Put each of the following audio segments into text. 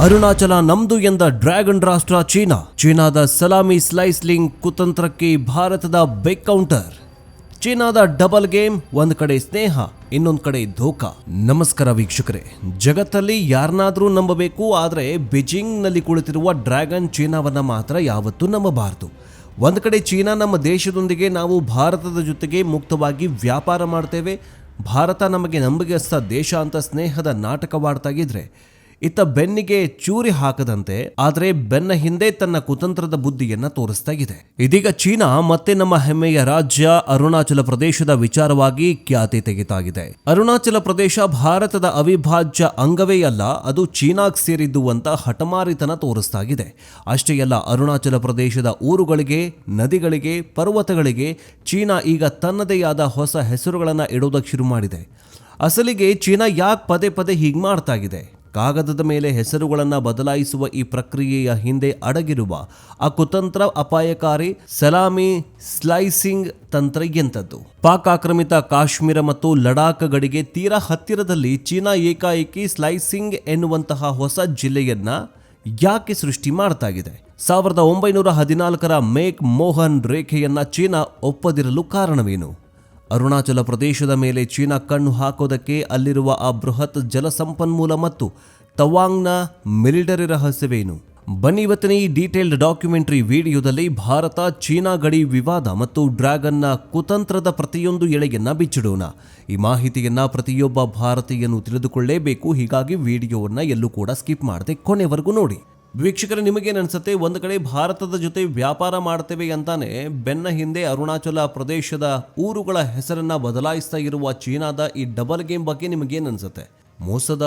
ಅರುಣಾಚಲ ನಮ್ದು ಎಂದ ಡ್ರ್ಯಾಗನ್ ರಾಷ್ಟ್ರ ಚೀನಾದ ಸಲಾಮಿ ಸ್ಲೈಸ್ಲಿಂಗ್ ಕುತಂತ್ರಕ್ಕೆ ಭಾರತದ ಬಿಗ್ ಕೌಂಟರ್. ಚೀನಾದ ಡಬಲ್ ಗೇಮ್, ಒಂದ್ ಕಡೆ ಸ್ನೇಹ, ಇನ್ನೊಂದ್ ಕಡೆ ಧೋಕಾ. ನಮಸ್ಕಾರ ವೀಕ್ಷಕರೇ, ಜಗತ್ತಲ್ಲಿ ಯಾರನ್ನಾದ್ರೂ ನಂಬಬೇಕು, ಆದ್ರೆ ಬೀಜಿಂಗ್ ನಲ್ಲಿ ಕುಳಿತಿರುವ ಡ್ರ್ಯಾಗನ್ ಚೀನಾವನ್ನ ಮಾತ್ರ ಯಾವತ್ತೂ ನಂಬಬಾರದು. ಒಂದ್ ಕಡೆ ಚೀನಾ ನಮ್ಮ ದೇಶದೊಂದಿಗೆ ನಾವು ಭಾರತದ ಜೊತೆಗೆ ಮುಕ್ತವಾಗಿ ವ್ಯಾಪಾರ ಮಾಡ್ತೇವೆ, ಭಾರತ ನಮಗೆ ನಂಬಿಕೆಸ್ಥ ದೇಶ ಅಂತ ಸ್ನೇಹದ ನಾಟಕವಾಡ್ತಾ ಇದ್ರೆ, ಇತ್ತ ಬೆನ್ನಿಗೆ ಚೂರಿ ಹಾಕದಂತೆ ಆದರೆ ಬೆನ್ನ ಹಿಂದೆ ತನ್ನ ಕುತಂತ್ರದ ಬುದ್ಧಿಯನ್ನ ತೋರಿಸ್ತಾ ಇದೆ. ಇದೀಗ ಚೀನಾ ಮತ್ತೆ ನಮ್ಮ ಹೆಮ್ಮೆಯ ರಾಜ್ಯ ಅರುಣಾಚಲ ಪ್ರದೇಶದ ವಿಚಾರವಾಗಿ ಖ್ಯಾತಿ ತೆಗೆತಾಗಿದೆ. ಅರುಣಾಚಲ ಪ್ರದೇಶ ಭಾರತದ ಅವಿಭಾಜ್ಯ ಅಂಗವೇ ಅಲ್ಲ, ಅದು ಚೀನಾಗ್ ಸೇರಿದ್ದು ಅಂತ ಹಠಮಾರಿತನ ತೋರಿಸ್ತಾ ಇದೆ. ಅಷ್ಟೇ ಅಲ್ಲ, ಅರುಣಾಚಲ ಪ್ರದೇಶದ ಊರುಗಳಿಗೆ, ನದಿಗಳಿಗೆ, ಪರ್ವತಗಳಿಗೆ ಚೀನಾ ಈಗ ತನ್ನದೇ ಆದ ಹೊಸ ಹೆಸರುಗಳನ್ನು ಇಡೋದಕ್ಕೆ ಶುರು ಮಾಡಿದೆ. ಅಸಲಿಗೆ ಚೀನಾ ಯಾಕೆ ಪದೇ ಪದೇ ಹೀಗೆ ಮಾಡ್ತಾ ಇದೆ? ಕಾಗದದ ಮೇಲೆ ಹೆಸರುಗಳನ್ನು ಬದಲಾಯಿಸುವ ಈ ಪ್ರಕ್ರಿಯೆಯ ಹಿಂದೆ ಅಡಗಿರುವ ಆ ಕುತಂತ್ರ ಅಪಾಯಕಾರಿ ಸಲಾಮಿ ಸ್ಲೈಸಿಂಗ್ ತಂತ್ರ ಎಂಥದ್ದು? ಪಾಕ್ ಆಕ್ರಮಿತ ಕಾಶ್ಮೀರ ಮತ್ತು ಲಡಾಖ್ ಗಡಿಗೆ ತೀರಾ ಹತ್ತಿರದಲ್ಲಿ ಚೀನಾ ಏಕಾಏಕಿ ಸ್ಲೈಸಿಂಗ್ ಎನ್ನುವಂತಹ ಹೊಸ ಜಿಲ್ಲೆಯನ್ನ ಯಾಕೆ ಸೃಷ್ಟಿ ಮಾಡ್ತಾ ಇದೆ? 1914ರ ಮೇಕ್ ಮೋಹನ್ ರೇಖೆಯನ್ನ ಚೀನಾ ಒಪ್ಪದಿರಲು ಕಾರಣವೇನು? ಅರುಣಾಚಲ ಪ್ರದೇಶದ ಮೇಲೆ ಚೀನಾ ಕಣ್ಣು ಹಾಕೋದಕ್ಕೆ ಅಲ್ಲಿರುವ ಆ ಬೃಹತ್ ಜಲಸಂಪನ್ಮೂಲ ಮತ್ತು ತವಾಂಗ್ನ ಮಿಲಿಟರಿ ರಹಸ್ಯವೇನು? ಬನ್ನಿ ಇವತ್ತಿನ ಈ ಡೀಟೇಲ್ಡ್ ಡಾಕ್ಯುಮೆಂಟರಿ ವಿಡಿಯೋದಲ್ಲಿ ಭಾರತ ಚೀನಾ ಗಡಿ ವಿವಾದ ಮತ್ತು ಡ್ರ್ಯಾಗನ್ನ ಕುತಂತ್ರದ ಪ್ರತಿಯೊಂದು ಎಳೆಯನ್ನ ಬಿಚ್ಚಿಡೋಣ. ಈ ಮಾಹಿತಿಯನ್ನ ಪ್ರತಿಯೊಬ್ಬ ಭಾರತೀಯನು ತಿಳಿದುಕೊಳ್ಳೇಬೇಕು, ಹೀಗಾಗಿ ವಿಡಿಯೋವನ್ನ ಎಲ್ಲೂ ಕೂಡ ಸ್ಕಿಪ್ ಮಾಡದೆ ಕೊನೆವರೆಗೂ ನೋಡಿ. ವೀಕ್ಷಕರೇ, ನಿಮಗೇನು ಅನ್ಸುತ್ತೆ? ಒಂದು ಕಡೆ ಭಾರತದ ಜೊತೆ ವ್ಯಾಪಾರ ಮಾಡ್ತೇವೆ ಅಂತಾನೆ ಬೆನ್ನ ಹಿಂದೆ ಅರುಣಾಚಲ ಪ್ರದೇಶದ ಊರುಗಳ ಹೆಸರನ್ನ ಬದಲಾಯಿಸ್ತಾ ಇರುವ ಚೀನಾದ ಈ ಡಬಲ್ ಗೇಮ್ ಬಗ್ಗೆ ನಿಮಗೇನು ಅನ್ಸುತ್ತೆ? ಮೋಸದ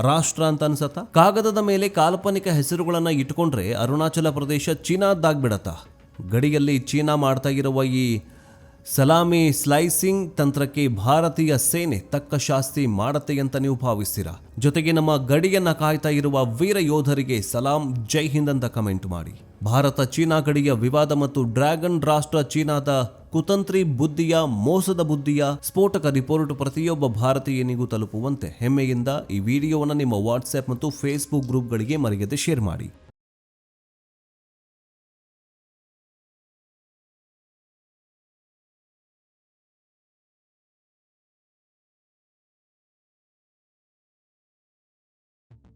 ರಾಷ್ಟ್ರ ಅಂತ ಅನ್ಸತ್ತಾ? ಕಾಗದದ ಮೇಲೆ ಕಾಲ್ಪನಿಕ ಹೆಸರುಗಳನ್ನ ಇಟ್ಕೊಂಡ್ರೆ ಅರುಣಾಚಲ ಪ್ರದೇಶ ಚೀನಾದ್ದಾಗ್ಬಿಡತ್ತಾ? ಗಡಿಯಲ್ಲಿ ಚೀನಾ ಮಾಡ್ತಾ ಇರುವ ಈ ಸಲಾಮಿ ಸ್ಲೈಸಿಂಗ್ ತಂತ್ರಕ್ಕೆ ಭಾರತೀಯ ಸೇನೆ ತಕ್ಕ ಶಾಸ್ತಿ ಮಾಡತ್ತೆ ಅಂತ ನೀವು ಭಾವಿಸ್ತೀರಾ? ಜೊತೆಗೆ ನಮ್ಮ ಗಡಿಯನ್ನ ಕಾಯ್ತಾ ಇರುವ ವೀರ ಯೋಧರಿಗೆ ಸಲಾಂ, ಜೈ ಹಿಂದ್ ಅಂತ ಕಮೆಂಟ್ ಮಾಡಿ. ಭಾರತ ಚೀನಾ ಗಡಿಯ ವಿವಾದ ಮತ್ತು ಡ್ರ್ಯಾಗನ್ ರಾಷ್ಟ್ರ ಚೀನಾದ ಕುತಂತ್ರಿ ಬುದ್ಧಿಯ, ಮೋಸದ ಬುದ್ಧಿಯ ಸ್ಫೋಟಕ ರಿಪೋರ್ಟ್ ಪ್ರತಿಯೊಬ್ಬ ಭಾರತೀಯನಿಗೂ ತಲುಪುವಂತೆ ಹೆಮ್ಮೆಯಿಂದ ಈ ವಿಡಿಯೋವನ್ನು ನಿಮ್ಮ ವಾಟ್ಸ್ಆಪ್ ಮತ್ತು ಫೇಸ್ಬುಕ್ ಗ್ರೂಪ್ಗಳಿಗೆ ಮರೆಯದೆ ಶೇರ್ ಮಾಡಿ.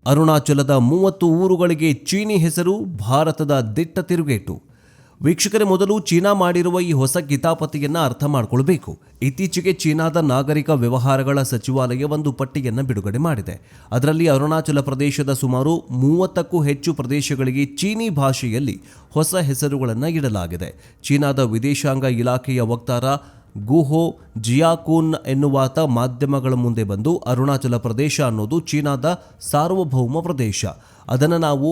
ಅರುಣಾಚಲದ 30 ಊರುಗಳಿಗೆ ಚೀನಿ ಹೆಸರು, ಭಾರತದ ದಿಟ್ಟ ತಿರುಗೇಟು. ವೀಕ್ಷಕರೇ, ಮೊದಲು ಚೀನಾ ಮಾಡಿರುವ ಈ ಹೊಸ ಕಿತಾಪತಿಯನ್ನ ಅರ್ಥ ಮಾಡಿಕೊಳ್ಬೇಕು. ಇತ್ತೀಚೆಗೆ ಚೀನಾದ ನಾಗರಿಕ ವ್ಯವಹಾರಗಳ ಸಚಿವಾಲಯ ಒಂದು ಪಟ್ಟಿಯನ್ನು ಬಿಡುಗಡೆ ಮಾಡಿದೆ. ಅದರಲ್ಲಿ ಅರುಣಾಚಲ ಪ್ರದೇಶದ ಸುಮಾರು 30ಕ್ಕೂ ಹೆಚ್ಚು ಪ್ರದೇಶಗಳಿಗೆ ಚೀನಿ ಭಾಷೆಯಲ್ಲಿ ಹೊಸ ಹೆಸರುಗಳನ್ನು ಇಡಲಾಗಿದೆ. ಚೀನಾದ ವಿದೇಶಾಂಗ ಇಲಾಖೆಯ ವಕ್ತಾರ ಗುಹೋ ಜಿಯಾಕೂನ್ ಎನ್ನುವಾತ ಮಾಧ್ಯಮಗಳ ಮುಂದೆ ಬಂದು, ಅರುಣಾಚಲ ಪ್ರದೇಶ ಅನ್ನೋದು ಚೀನಾದ ಸಾರ್ವಭೌಮ ಪ್ರದೇಶ, ಅದನ್ನು ನಾವು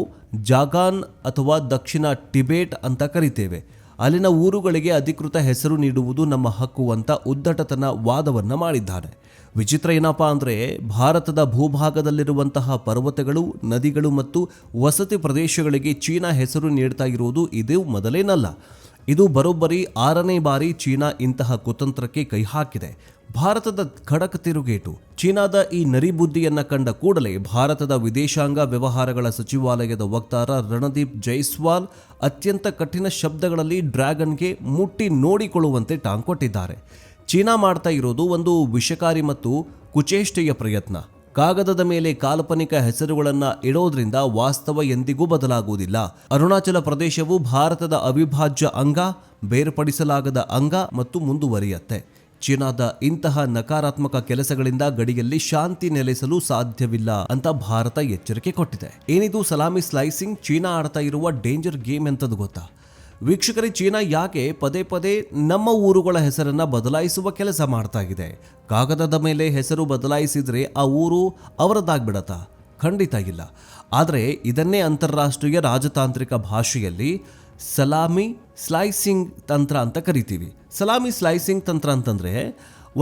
ಜಾಗಾನ್ ಅಥವಾ ದಕ್ಷಿಣ ಟಿಬೇಟ್ ಅಂತ ಕರಿತೇವೆ. ಅಲ್ಲಿನ ಊರುಗಳಿಗೆ ಅಧಿಕೃತ ಹೆಸರು ನೀಡುವುದು ನಮ್ಮ ಹಕ್ಕು ಅಂತ ಉದ್ದಟತನ ವಾದವನ್ನು ಮಾಡಿದ್ದಾನೆ. ವಿಚಿತ್ರ ಏನಪ್ಪಾ ಅಂದರೆ, ಭಾರತದ ಭೂಭಾಗದಲ್ಲಿರುವಂತಹ ಪರ್ವತಗಳು, ನದಿಗಳು ಮತ್ತು ವಸತಿ ಪ್ರದೇಶಗಳಿಗೆ ಚೀನಾ ಹೆಸರು ನೀಡ್ತಾ ಇರುವುದು ಇದು ಮೊದಲೇನಲ್ಲ. ಇದು ಬರೋಬ್ಬರಿ 6ನೇ ಬಾರಿ ಚೀನಾ ಇಂತಹ ಕುತಂತ್ರಕ್ಕೆ ಕೈ ಹಾಕಿದೆ. ಭಾರತದ ಖಡಕ್ ತಿರುಗೇಟು. ಚೀನಾದ ಈ ನರಿಬುದ್ಧಿಯನ್ನ ಕಂಡ ಕೂಡಲೇ ಭಾರತದ ವಿದೇಶಾಂಗ ವ್ಯವಹಾರಗಳ ಸಚಿವಾಲಯದ ವಕ್ತಾರ ರಣದೀಪ್ ಜೈಸ್ವಾಲ್ ಅತ್ಯಂತ ಕಠಿಣ ಶಬ್ದಗಳಲ್ಲಿ ಡ್ರ್ಯಾಗನ್ಗೆ ಮುಟ್ಟಿ ನೋಡಿಕೊಳ್ಳುವಂತೆ ಟಾಂಗ್ ಕೊಟ್ಟಿದ್ದಾರೆ. ಚೀನಾ ಮಾಡ್ತಾ ಇರೋದು ಒಂದು ವಿಷಕಾರಿ ಮತ್ತು ಕುಚೇಷ್ಟೆಯ ಪ್ರಯತ್ನ. ಕಾಗದದ ಮೇಲೆ ಕಾಲ್ಪನಿಕ ಹೆಸರುಗಳನ್ನು ಇಡೋದ್ರಿಂದ ವಾಸ್ತವ ಎಂದಿಗೂ ಬದಲಾಗುವುದಿಲ್ಲ. ಅರುಣಾಚಲ ಪ್ರದೇಶವು ಭಾರತದ ಅವಿಭಾಜ್ಯ ಅಂಗ, ಬೇರ್ಪಡಿಸಲಾಗದ ಅಂಗ ಮತ್ತು ಮುಂದುವರಿಯುತ್ತೆ. ಚೀನಾದ ಇಂತಹ ನಕಾರಾತ್ಮಕ ಕೆಲಸಗಳಿಂದ ಗಡಿಯಲ್ಲಿ ಶಾಂತಿ ನೆಲೆಸಲು ಸಾಧ್ಯವಿಲ್ಲ ಅಂತ ಭಾರತ ಎಚ್ಚರಿಕೆ ಕೊಟ್ಟಿದೆ. ಏನಿದು ಸಲಾಮಿ ಸ್ಲೈಸಿಂಗ್? ಚೀನಾ ಆಡ್ತಾ ಇರುವ ಡೇಂಜರ್ ಗೇಮ್ ಎಂತದ್ದು ಗೊತ್ತಾ? ವೀಕ್ಷಕರೇ, ಚೀನಾ ಯಾಕೆ ಪದೇ ಪದೇ ನಮ್ಮ ಊರುಗಳ ಹೆಸರನ್ನ ಬದಲಾಯಿಸುವ ಕೆಲಸ ಮಾಡ್ತಾ ಇದೆ? ಕಾಗದದ ಮೇಲೆ ಹೆಸರು ಬದಲಾಯಿಸಿದ್ರೆ ಆ ಊರು ಅವರದ್ದಾಗ್ಬಿಡತ್ತಾ? ಖಂಡಿತ ಇಲ್ಲ. ಆದರೆ ಇದನ್ನೇ ಅಂತಾರಾಷ್ಟ್ರೀಯ ರಾಜತಾಂತ್ರಿಕ ಭಾಷೆಯಲ್ಲಿ ಸಲಾಮಿ ಸ್ಲೈಸಿಂಗ್ ತಂತ್ರ ಅಂತ ಕರಿತೀವಿ. ಸಲಾಮಿ ಸ್ಲೈಸಿಂಗ್ ತಂತ್ರ ಅಂತಂದ್ರೆ,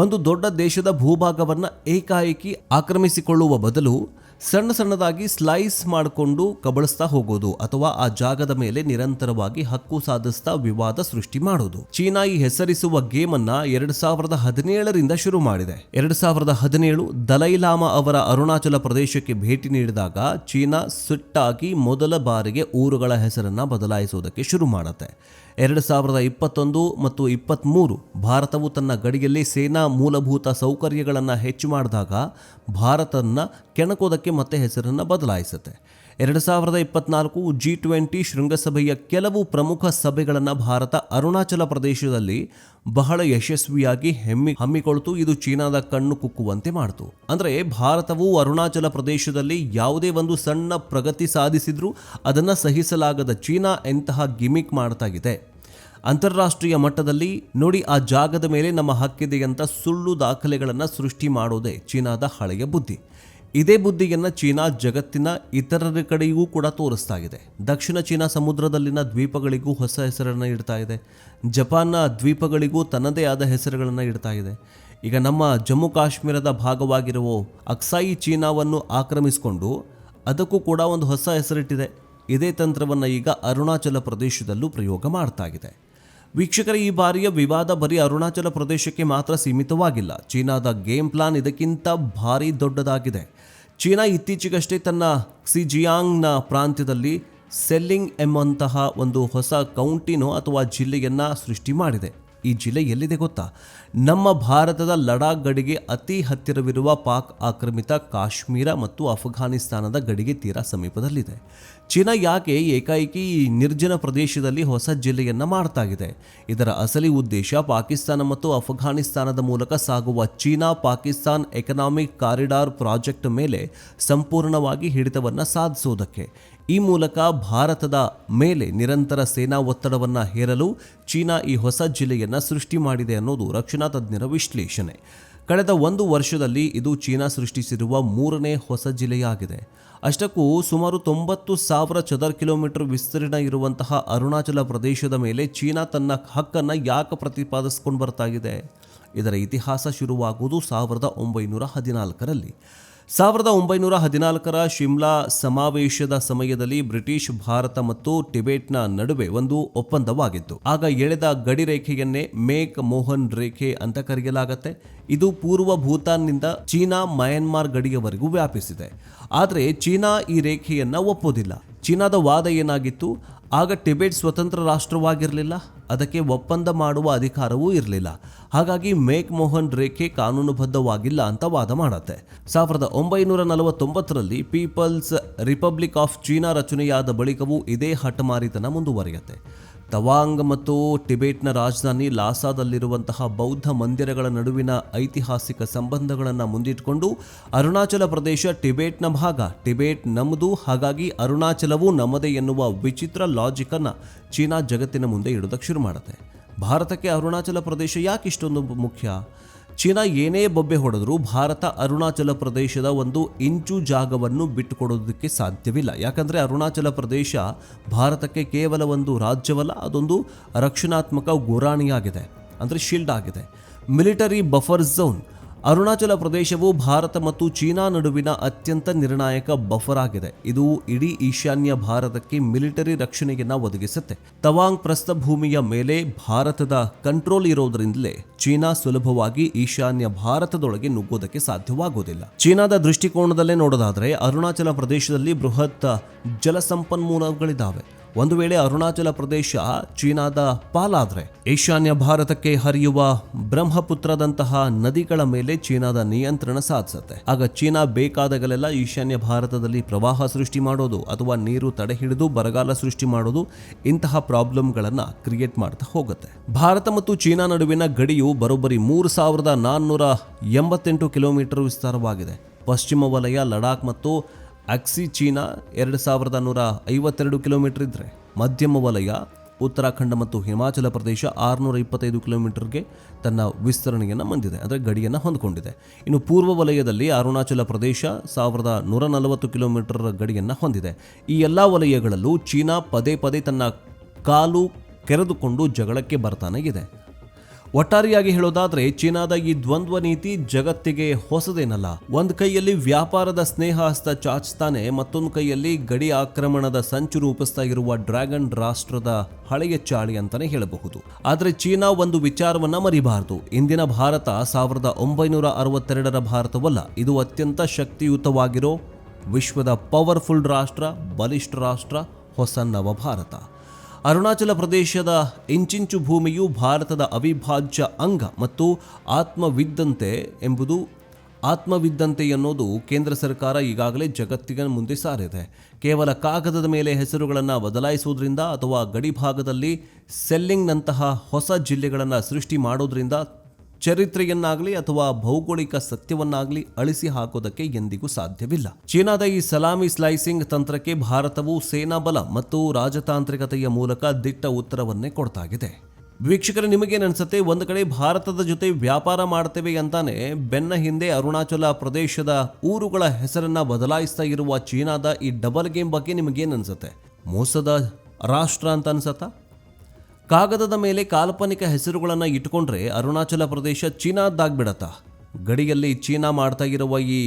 ಒಂದು ದೊಡ್ಡ ದೇಶದ ಭೂಭಾಗವನ್ನು ಏಕಾಏಕಿ ಆಕ್ರಮಿಸಿಕೊಳ್ಳುವ ಬದಲು ಸಣ್ಣ ಸಣ್ಣದಾಗಿ ಸ್ಲೈಸ್ ಮಾಡಿಕೊಂಡು ಕಬಳಿಸ್ತಾ ಹೋಗೋದು ಅಥವಾ ಆ ಜಾಗದ ಮೇಲೆ ನಿರಂತರವಾಗಿ ಹಕ್ಕು ಸಾಧಿಸ್ತಾ ವಿವಾದ ಸೃಷ್ಟಿ ಮಾಡೋದು. ಚೀನಾ ಈ ಹೆಸರಿಸುವ ಗೇಮ್ ಅನ್ನ 2017ರಿಂದ ಶುರು ಮಾಡಿದೆ. 2017 ದಲೈಲಾಮಾ ಅವರ ಅರುಣಾಚಲ ಪ್ರದೇಶಕ್ಕೆ ಭೇಟಿ ನೀಡಿದಾಗ ಚೀನಾ ಸಿಟ್ಟಾಗಿ ಮೊದಲ ಬಾರಿಗೆ ಊರುಗಳ ಹೆಸರನ್ನ ಬದಲಾಯಿಸುವುದಕ್ಕೆ ಶುರು ಮಾಡುತ್ತೆ. 2021 ಮತ್ತು 23 ಭಾರತವು ತನ್ನ ಗಡಿಯಲ್ಲಿ ಸೇನಾ ಮೂಲಭೂತ ಸೌಕರ್ಯಗಳನ್ನು ಹೆಚ್ಚು ಮಾಡಿದಾಗ ಭಾರತನ ಕೆಣಕೋದಕ್ಕೆ ಮತ್ತೆ ಹೆಸರನ್ನು ಬದಲಾಯಿಸುತ್ತೆ. 2024 G20 ಶೃಂಗಸಭೆಯ ಕೆಲವು ಪ್ರಮುಖ ಸಭೆಗಳನ್ನು ಭಾರತ ಅರುಣಾಚಲ ಪ್ರದೇಶದಲ್ಲಿ ಬಹಳ ಯಶಸ್ವಿಯಾಗಿ ಹಮ್ಮಿಕೊಳ್ತು. ಇದು ಚೀನಾದ ಕಣ್ಣು ಕುಕ್ಕುವಂತೆ ಮಾಡಿತು. ಅಂದರೆ ಭಾರತವು ಅರುಣಾಚಲ ಪ್ರದೇಶದಲ್ಲಿ ಯಾವುದೇ ಒಂದು ಸಣ್ಣ ಪ್ರಗತಿ ಸಾಧಿಸಿದ್ರೂ ಅದನ್ನು ಸಹಿಸಲಾಗದ ಚೀನಾ ಎಂತಹ ಗಿಮಿಕ್ ಮಾಡ್ತಾ ಇದೆ. ಅಂತಾರಾಷ್ಟ್ರೀಯ ಮಟ್ಟದಲ್ಲಿ ನೋಡಿ ಆ ಜಾಗದ ಮೇಲೆ ನಮ್ಮ ಹಕ್ಕಿದೆ ಅಂತ ಸುಳ್ಳು ದಾಖಲೆಗಳನ್ನು ಸೃಷ್ಟಿ ಮಾಡೋದೇ ಚೀನಾದ ಹಳೆಯ ಬುದ್ಧಿ. ಇದೇ ಬುದ್ಧಿಯನ್ನು ಚೀನಾ ಜಗತ್ತಿನ ಇತರರ ಕಡೆಯೂ ಕೂಡ ತೋರಿಸ್ತಾ ಇದೆ. ದಕ್ಷಿಣ ಚೀನಾ ಸಮುದ್ರದಲ್ಲಿನ ದ್ವೀಪಗಳಿಗೂ ಹೊಸ ಹೆಸರನ್ನು ಇಡ್ತಾ ಇದೆ. ಜಪಾನ್ನ ದ್ವೀಪಗಳಿಗೂ ತನ್ನದೇ ಆದ ಹೆಸರುಗಳನ್ನು ಇಡ್ತಾ ಇದೆ. ಈಗ ನಮ್ಮ ಜಮ್ಮು ಕಾಶ್ಮೀರದ ಭಾಗವಾಗಿರುವ ಅಕ್ಸಾಯಿ ಚೀನಾವನ್ನು ಆಕ್ರಮಿಸಿಕೊಂಡು ಅದಕ್ಕೂ ಕೂಡ ಒಂದು ಹೊಸ ಹೆಸರಿಟ್ಟಿದೆ. ಇದೇ ತಂತ್ರವನ್ನು ಈಗ ಅರುಣಾಚಲ ಪ್ರದೇಶದಲ್ಲೂ ಪ್ರಯೋಗ ಮಾಡ್ತಾ ಇದೆ. ವೀಕ್ಷಕರ, ಈ ಬಾರಿಯ ವಿವಾದ ಬರೀ ಅರುಣಾಚಲ ಪ್ರದೇಶಕ್ಕೆ ಮಾತ್ರ ಸೀಮಿತವಾಗಿಲ್ಲ. ಚೀನಾದ ಗೇಮ್ ಪ್ಲಾನ್ ಇದಕ್ಕಿಂತ ಭಾರಿ ದೊಡ್ಡದಾಗಿದೆ. ಚೀನಾ ಇತ್ತೀಚೆಗಷ್ಟೇ ತನ್ನ ಕ್ಸಿಜಿಯಾಂಗ್ನ ಪ್ರಾಂತ್ಯದಲ್ಲಿ ಸೆಲ್ಲಿಂಗ್ ಎಂಬಂತಹ ಒಂದು ಹೊಸ ಕೌಂಟಿನೋ ಅಥವಾ ಜಿಲ್ಲೆಯನ್ನು ಸೃಷ್ಟಿ ಮಾಡಿದೆ. ಈ ಜಿಲ್ಲೆ ಎಲ್ಲಿದೆ ಗೊತ್ತಾ? ನಮ್ಮ ಭಾರತದ ಲಡಾಖ್ ಗಡಿಗೆ ಅತಿ ಹತ್ತಿರವಿರುವ ಪಾಕ್ ಆಕ್ರಮಿತ ಕಾಶ್ಮೀರ ಮತ್ತು ಅಫ್ಘಾನಿಸ್ತಾನದ ಗಡಿಗೆ ತೀರಾ ಸಮೀಪದಲ್ಲಿದೆ. ಚೀನಾ ಯಾಕೆ ಏಕಾಏಕಿ ಈ ನಿರ್ಜನ ಪ್ರದೇಶದಲ್ಲಿ ಹೊಸ ಜಿಲ್ಲೆಯನ್ನು ಮಾಡ್ತಾಗಿದೆ? ಇದರ ಅಸಲಿ ಉದ್ದೇಶ ಪಾಕಿಸ್ತಾನ ಮತ್ತು ಅಫ್ಘಾನಿಸ್ತಾನದ ಮೂಲಕ ಸಾಗುವ China Pakistan economic corridor project ಮೇಲೆ ಸಂಪೂರ್ಣವಾಗಿ ಹಿಡಿತವನ್ನು ಸಾಧಿಸುವುದಕ್ಕೆ. ಈ ಮೂಲಕ ಭಾರತದ ಮೇಲೆ ನಿರಂತರ ಸೇನಾ ಒತ್ತಡವನ್ನು ಹೇರಲು ಚೀನಾ ಈ ಹೊಸ ಜಿಲ್ಲೆಯನ್ನು ಸೃಷ್ಟಿ ಮಾಡಿದೆ ಅನ್ನೋದು ರಕ್ಷಣಾ ತಜ್ಞರ ವಿಶ್ಲೇಷಣೆ. ಕಳೆದ 1 ವರ್ಷದಲ್ಲಿ ಇದು ಚೀನಾ ಸೃಷ್ಟಿಸಿರುವ 3ನೇ ಹೊಸ ಜಿಲ್ಲೆಯಾಗಿದೆ. ಅಷ್ಟಕ್ಕೂ ಸುಮಾರು 90,000 ಚದರ ಕಿಲೋಮೀಟರ್ ವಿಸ್ತೀರ್ಣ ಇರುವಂತಹ ಅರುಣಾಚಲ ಪ್ರದೇಶದ ಮೇಲೆ ಚೀನಾ ತನ್ನ ಹಕ್ಕನ್ನು ಯಾಕೆ ಪ್ರತಿಪಾದಿಸ್ಕೊಂಡು ಬರ್ತಾ ಇದೆ? ಇದರ ಇತಿಹಾಸ ಶುರುವಾಗುವುದು 1914ರಲ್ಲಿ. 1914ರ ಶಿಮ್ಲಾ ಸಮಾವೇಶದ ಸಮಯದಲ್ಲಿ ಬ್ರಿಟಿಷ್ ಭಾರತ ಮತ್ತು ಟಿಬೆಟ್ನ ನಡುವೆ ಒಂದು ಒಪ್ಪಂದವಾಗಿತ್ತು. ಆಗ ಎಳೆದ ಗಡಿ ರೇಖೆಯನ್ನೇ ಮೇಕ್ ಮೋಹನ್ ರೇಖೆ ಅಂತ ಕರೆಯಲಾಗುತ್ತೆ. ಇದು ಪೂರ್ವ ಭೂತಾನ್ನಿಂದ ಚೀನಾ ಮಯನ್ಮಾರ್ ಗಡಿಯವರೆಗೂ ವ್ಯಾಪಿಸಿದೆ. ಆದರೆ ಚೀನಾ ಈ ರೇಖೆಯನ್ನು ಒಪ್ಪೋದಿಲ್ಲ. ಚೀನಾದ ವಾದ ಏನಾಗಿತ್ತು? ಆಗ ಟಿಬೆಟ್ ಸ್ವತಂತ್ರ ರಾಷ್ಟ್ರವಾಗಿರಲಿಲ್ಲ, ಅದಕ್ಕೆ ಒಪ್ಪಂದ ಮಾಡುವ ಅಧಿಕಾರವೂ ಇರಲಿಲ್ಲ. ಹಾಗಾಗಿ ಮೇಕ್ ಮೋಹನ್ ರೇಖೆ ಕಾನೂನುಬದ್ಧವಾಗಿಲ್ಲ ಅಂತ ವಾದ ಮಾಡುತ್ತೆ. 1949ರಲ್ಲಿ ಪೀಪಲ್ಸ್ ರಿಪಬ್ಲಿಕ್ ಆಫ್ ಚೀನಾ ರಚನೆಯಾದ ಬಳಿಕವೂ ಇದೇ ಹಠಮಾರಿತನ ಮುಂದುವರಿಯುತ್ತೆ. ತವಾಂಗ್ ಮತ್ತು ಟಿಬೆಟ್ನ ರಾಜಧಾನಿ ಲಾಸಾದಲ್ಲಿರುವಂತಹ ಬೌದ್ಧ ಮಂದಿರಗಳ ನಡುವಿನ ಐತಿಹಾಸಿಕ ಸಂಬಂಧಗಳನ್ನು ಮುಂದಿಟ್ಟುಕೊಂಡು ಅರುಣಾಚಲ ಪ್ರದೇಶ ಟಿಬೆಟ್ನ ಭಾಗ, ಟಿಬೆಟ್ ನಮ್ಮದು, ಹಾಗಾಗಿ ಅರುಣಾಚಲವೂ ನಮ್ಮದೇ ಎನ್ನುವ ವಿಚಿತ್ರ ಲಾಜಿಕನ್ನು ಚೀನಾ ಜಗತ್ತಿನ ಮುಂದೆ ಇಡೋದಕ್ಕೆ ಶುರು ಮಾಡುತ್ತೆ. ಭಾರತಕ್ಕೆ ಅರುಣಾಚಲ ಪ್ರದೇಶ ಯಾಕೆ ಇಷ್ಟೊಂದು ಮುಖ್ಯ? ಚೀನಾ ಏನೇ ಬೊಬ್ಬೆ ಹೊಡೆದರೂ ಭಾರತ ಅರುಣಾಚಲ ಪ್ರದೇಶದ 1 ಇಂಚು ಜಾಗವನ್ನು ಬಿಟ್ಟುಕೊಡೋದಕ್ಕೆ ಸಾಧ್ಯವಿಲ್ಲ. ಯಾಕಂದರೆ ಅರುಣಾಚಲ ಪ್ರದೇಶ ಭಾರತಕ್ಕೆ ಕೇವಲ ಒಂದು ರಾಜ್ಯವಲ್ಲ, ಅದೊಂದು ರಕ್ಷಣಾತ್ಮಕ ಗುರಾಣಿಯಾಗಿದೆ, ಅಂದರೆ ಶೀಲ್ಡ್ ಆಗಿದೆ, ಮಿಲಿಟರಿ ಬಫರ್ ಝೋನ್. ಅರುಣಾಚಲ ಪ್ರದೇಶವು ಭಾರತ ಮತ್ತು ಚೀನಾ ನಡುವಿನ ಅತ್ಯಂತ ನಿರ್ಣಾಯಕ ಬಫರ್ ಆಗಿದೆ. ಇದು ಇಡೀ ಈಶಾನ್ಯ ಭಾರತಕ್ಕೆ ಮಿಲಿಟರಿ ರಕ್ಷಣೆಯನ್ನು ಒದಗಿಸುತ್ತೆ. ತವಾಂಗ್ ಪ್ರಸ್ಥಭೂಮಿಯ ಮೇಲೆ ಭಾರತದ ಕಂಟ್ರೋಲ್ ಇರೋದ್ರಿಂದಲೇ ಚೀನಾ ಸುಲಭವಾಗಿ ಈಶಾನ್ಯ ಭಾರತದೊಳಗೆ ನುಗ್ಗೋದಕ್ಕೆ ಸಾಧ್ಯವಾಗೋದಿಲ್ಲ. ಚೀನಾದ ದೃಷ್ಟಿಕೋನದಲ್ಲೇ ನೋಡೋದಾದ್ರೆ ಅರುಣಾಚಲ ಪ್ರದೇಶದಲ್ಲಿ ಬೃಹತ್ ಜಲಸಂಪನ್ಮೂಲಗಳಿದ್ದಾವೆ. ಒಂದು ವೇಳೆ ಅರುಣಾಚಲ ಪ್ರದೇಶ ಚೀನಾದ ಪಾಲಾದ್ರೆ ಈಶಾನ್ಯ ಭಾರತಕ್ಕೆ ಹರಿಯುವ ಬ್ರಹ್ಮಪುತ್ರದಂತಹ ನದಿಗಳ ಮೇಲೆ ಚೀನಾದ ನಿಯಂತ್ರಣ ಸಾಧಿಸುತ್ತೆ. ಆಗ ಚೀನಾ ಬೇಕಾದಾಗಲೆಲ್ಲ ಈಶಾನ್ಯ ಭಾರತದಲ್ಲಿ ಪ್ರವಾಹ ಸೃಷ್ಟಿ ಮಾಡೋದು ಅಥವಾ ನೀರು ತಡೆ ಹಿಡಿದು ಬರಗಾಲ ಸೃಷ್ಟಿ ಮಾಡೋದು, ಇಂತಹ ಪ್ರಾಬ್ಲಮ್ಗಳನ್ನು ಕ್ರಿಯೇಟ್ ಮಾಡ್ತಾ ಹೋಗುತ್ತೆ. ಭಾರತ ಮತ್ತು ಚೀನಾ ನಡುವಿನ ಗಡಿಯು ಬರೋಬ್ಬರಿ 3488 ಕಿಲೋಮೀಟರ್ ವಿಸ್ತಾರವಾಗಿದೆ. ಪಶ್ಚಿಮ ವಲಯ ಲಡಾಖ್ ಮತ್ತು ಅಕ್ಸಿ ಚೀನಾ 2152 ಕಿಲೋಮೀಟರ್ ಇದ್ದರೆ, ಮಧ್ಯಮ ವಲಯ ಉತ್ತರಾಖಂಡ ಮತ್ತು ಹಿಮಾಚಲ ಪ್ರದೇಶ 625 ಕಿಲೋಮೀಟರ್ಗೆ ತನ್ನ ವಿಸ್ತರಣೆಯನ್ನು ಹೊಂದಿದೆ, ಅಂದರೆ ಗಡಿಯನ್ನು ಹೊಂದಿಕೊಂಡಿದೆ. ಇನ್ನು ಪೂರ್ವ ವಲಯದಲ್ಲಿ ಅರುಣಾಚಲ ಪ್ರದೇಶ 1140 ಕಿಲೋಮೀಟರ್ ಗಡಿಯನ್ನು ಹೊಂದಿದೆ. ಈ ಎಲ್ಲ ವಲಯಗಳಲ್ಲೂ ಚೀನಾ ಪದೇ ಪದೇ ತನ್ನ ಕಾಲು ಕೆರೆದುಕೊಂಡು ಜಗಳಕ್ಕೆ ಬರ್ತಾನೆ ಇದೆ. ಒಟ್ಟಾರೆಯಾಗಿ ಹೇಳೋದಾದ್ರೆ ಚೀನಾದ ಈ ದ್ವಂದ್ವ ನೀತಿ ಜಗತ್ತಿಗೆ ಹೊಸದೇನಲ್ಲ. ಒಂದ್ ಕೈಯಲ್ಲಿ ವ್ಯಾಪಾರದ ಸ್ನೇಹ ಹಸ್ತ ಚಾಚ್ತಾನೆ, ಮತ್ತೊಂದು ಕೈಯಲ್ಲಿ ಗಡಿ ಆಕ್ರಮಣದ ಸಂಚು ರೂಪಿಸ್ತಾ ಇರುವ ಡ್ರ್ಯಾಗನ್ ರಾಷ್ಟ್ರದ ಹಳೆಯ ಚಾಳಿ ಅಂತಾನೆ ಹೇಳಬಹುದು. ಆದ್ರೆ ಚೀನಾ ಒಂದು ವಿಚಾರವನ್ನ ಮರಿಬಾರದು. ಇಂದಿನ ಭಾರತ 1962ರ ಭಾರತವಲ್ಲ. ಇದು ಅತ್ಯಂತ ಶಕ್ತಿಯುತವಾಗಿರೋ ವಿಶ್ವದ ಪವರ್ಫುಲ್ ರಾಷ್ಟ್ರ, ಬಲಿಷ್ಠ ರಾಷ್ಟ್ರ, ಹೊಸ ನವಭಾರತ. ಅರುಣಾಚಲ ಪ್ರದೇಶದ ಇಂಚಿಂಚು ಭೂಮಿಯು ಭಾರತದ ಅವಿಭಾಜ್ಯ ಅಂಗ ಮತ್ತು ಆತ್ಮವಿದ್ದಂತೆ ಎನ್ನುವುದು ಕೇಂದ್ರ ಸರ್ಕಾರ ಈಗಾಗಲೇ ಜಗತ್ತಿನ ಮುಂದೆ ಸಾರಿದೆ. ಕೇವಲ ಕಾಗದದ ಮೇಲೆ ಹೆಸರುಗಳನ್ನು ಬದಲಾಯಿಸುವುದರಿಂದ ಅಥವಾ ಗಡಿಭಾಗದಲ್ಲಿ ಸೆಲ್ಲಿಂಗ್ನಂತಹ ಹೊಸ ಜಿಲ್ಲೆಗಳನ್ನು ಸೃಷ್ಟಿ ಮಾಡೋದ್ರಿಂದ ಚರಿತ್ರೆಯನ್ನಾಗಲಿ ಅಥವಾ ಭೌಗೋಳಿಕ ಸತ್ಯವನ್ನಾಗಲಿ ಅಳಿಸಿ ಹಾಕೋದಕ್ಕೆ ಎಂದಿಗೂ ಸಾಧ್ಯವಿಲ್ಲ. ಚೀನಾದ ಈ ಸಲಾಮಿ ಸ್ಲೈಸಿಂಗ್ ತಂತ್ರಕ್ಕೆ ಭಾರತವು ಸೇನಾ ಬಲ ಮತ್ತು ರಾಜತಾಂತ್ರಿಕತೆಯ ಮೂಲಕ ದಿಟ್ಟ ಉತ್ತರವನ್ನೇ ಕೊಡ್ತಾಗಿದೆ. ವೀಕ್ಷಕರೇ, ನಿಮಗೇನನ್ಸುತ್ತೆ? ಒಂದು ಕಡೆ ಭಾರತದ ಜೊತೆ ವ್ಯಾಪಾರ ಮಾಡ್ತೇವೆ ಅಂತಾನೆ ಬೆನ್ನ ಹಿಂದೆ ಅರುಣಾಚಲ ಪ್ರದೇಶದ ಊರುಗಳ ಹೆಸರನ್ನ ಬದಲಾಯಿಸ್ತಾ ಇರುವ ಚೀನಾದ ಈ ಡಬಲ್ ಗೇಮ್ ಬಗ್ಗೆ ನಿಮಗೇನನ್ಸುತ್ತೆ? ಮೋಸದ ರಾಷ್ಟ್ರ ಅಂತ ಅನ್ಸತ್ತಾ? ಕಾಗದದ ಮೇಲೆ ಕಾಲ್ಪನಿಕ ಹೆಸರುಗಳನ್ನು ಇಟ್ಕೊಂಡ್ರೆ ಅರುಣಾಚಲ ಪ್ರದೇಶ ಚೀನಾದ್ದಾಗ್ಬಿಡತ್ತಾ? ಗಡಿಯಲ್ಲಿ ಚೀನಾ ಮಾಡ್ತಾ ಇರುವ ಈ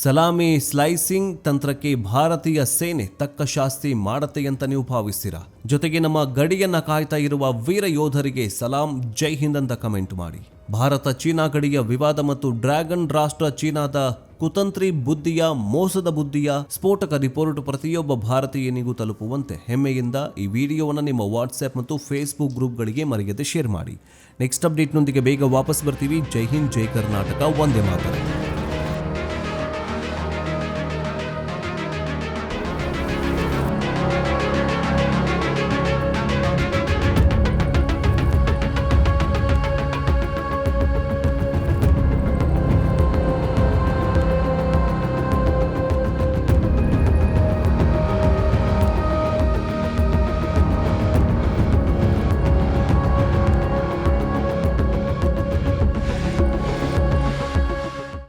ಸಲಾಮಿ ಸ್ಲೈಸಿಂಗ್ ತಂತ್ರಕ್ಕೆ ಭಾರತೀಯ ಸೇನೆ ತಕ್ಕ ಶಾಸ್ತಿ ಮಾಡತ್ತೆ ಅಂತ ನೀವು ಭಾವಿಸ್ತೀರಾ? ಜೊತೆಗೆ ನಮ್ಮ ಗಡಿಯನ್ನ ಕಾಯ್ತಾ ಇರುವ ವೀರ ಯೋಧರಿಗೆ ಸಲಾಂ, ಜೈ ಹಿಂದ್ ಅಂತ ಕಮೆಂಟ್ ಮಾಡಿ. ಭಾರತ ಚೀನಾ ಗಡಿಯ ವಿವಾದ ಮತ್ತು ಡ್ರ್ಯಾಗನ್ ರಾಷ್ಟ್ರ ಚೀನಾದ ಕುತಂತ್ರಿ ಬುದ್ಧಿಯ, ಮೋಸದ ಬುದ್ಧಿಯ ಸ್ಫೋಟಕ ರಿಪೋರ್ಟ್ ಪ್ರತಿಯೊಬ್ಬ ಭಾರತೀಯನಿಗೂ ತಲುಪುವಂತೆ ಹೆಮ್ಮೆಯಿಂದ ಈ ವಿಡಿಯೋವನ್ನು ನಿಮ್ಮ ವಾಟ್ಸ್ಆ್ಯಪ್ ಮತ್ತು ಫೇಸ್ಬುಕ್ ಗ್ರೂಪ್ಗಳಿಗೆ ಮರೆಯದೆ ಶೇರ್ ಮಾಡಿ. ನೆಕ್ಸ್ಟ್ ಅಪ್ಡೇಟ್ನೊಂದಿಗೆ ಬೇಗ ವಾಪಸ್ ಬರ್ತೀವಿ. ಜೈ ಹಿಂದ್, ಜೈ ಕರ್ನಾಟಕ, ವಂದೇ ಮಾತರಂ.